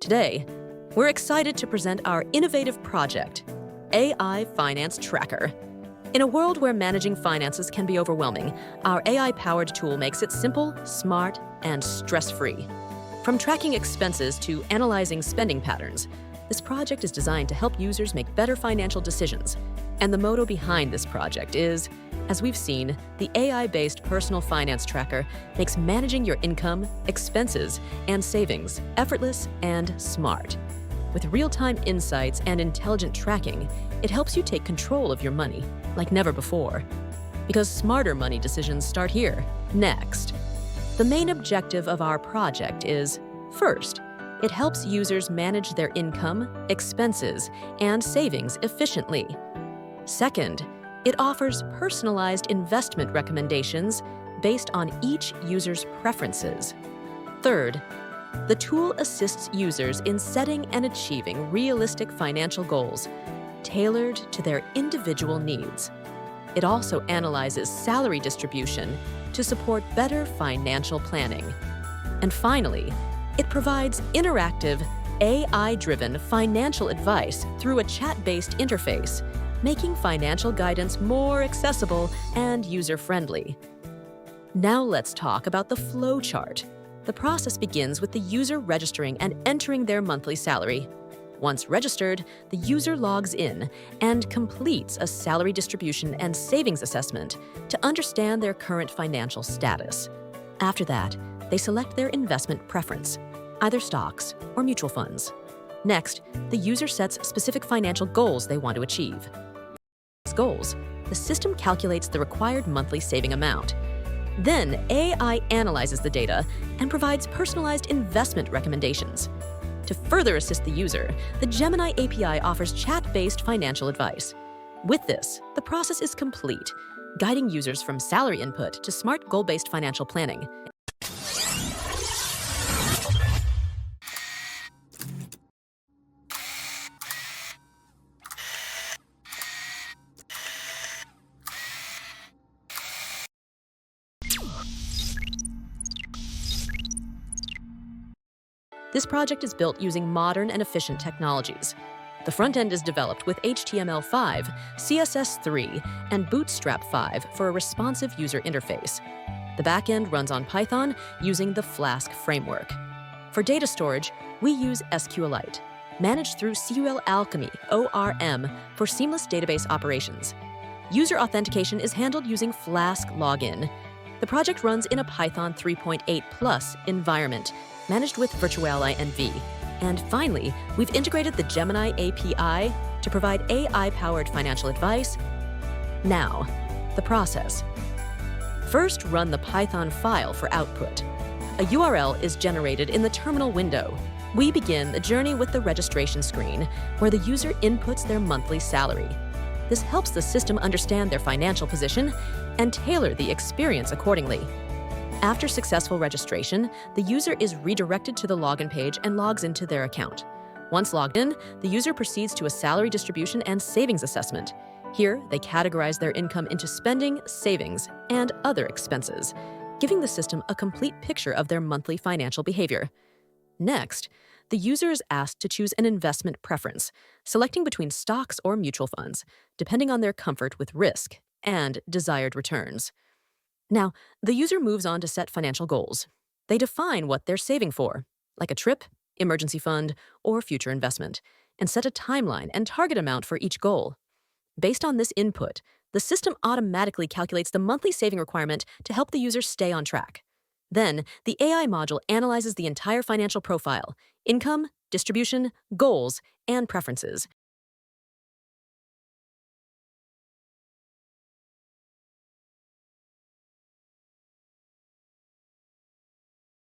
Today, we're excited to present our innovative project, AI Finance Tracker. In a world where managing finances can be overwhelming, our AI-powered tool makes it simple, smart, and stress-free. From tracking expenses to analyzing spending patterns, this project is designed to help users make better financial decisions. And the motto behind this project is, as we've seen, the AI-based personal finance tracker makes managing your income, expenses, and savings effortless and smart. With real-time insights and intelligent tracking, it helps you take control of your money like never before. Because smarter money decisions start here, next. The main objective of our project is, first, it helps users manage their income, expenses, and savings efficiently. Second, it offers personalized investment recommendations based on each user's preferences. Third, the tool assists users in setting and achieving realistic financial goals, tailored to their individual needs. It also analyzes salary distribution to support better financial planning. And finally, it provides interactive, AI-driven financial advice through a chat-based interface, making financial guidance more accessible and user-friendly. Now let's talk about the flow chart. The process begins with the user registering and entering their monthly salary. Once registered, the user logs in and completes a salary distribution and savings assessment to understand their current financial status. After that, they select their investment preference, either stocks or mutual funds. Next, the user sets specific financial goals they want to achieve. Goals, the system calculates the required monthly saving amount. Then, AI analyzes the data and provides personalized investment recommendations. To further assist the user, the Gemini API offers chat-based financial advice. With this, the process is complete, guiding users from salary input to smart goal-based financial planning. This project is built using modern and efficient technologies. The front end is developed with HTML5, CSS3, and Bootstrap 5 for a responsive user interface. The back end runs on Python using the Flask framework. For data storage, we use SQLite, managed through CUL Alchemy, ORM, for seamless database operations. User authentication is handled using Flask login. The project runs in a Python 3.8+ environment, managed with virtualenv. And finally, we've integrated the Gemini API to provide AI-powered financial advice. Now, the process. First, run the Python file for output. A URL is generated in the terminal window. We begin the journey with the registration screen, where the user inputs their monthly salary. This helps the system understand their financial position and tailor the experience accordingly. After successful registration, the user is redirected to the login page and logs into their account. Once logged in, the user proceeds to a salary distribution and savings assessment. Here, they categorize their income into spending, savings, and other expenses, giving the system a complete picture of their monthly financial behavior. Next, the user is asked to choose an investment preference, selecting between stocks or mutual funds, depending on their comfort with risk and desired returns. Now, the user moves on to set financial goals. They define what they're saving for, like a trip, emergency fund, or future investment, and set a timeline and target amount for each goal. Based on this input, the system automatically calculates the monthly saving requirement to help the user stay on track. Then, the AI module analyzes the entire financial profile, income, distribution, goals, and preferences,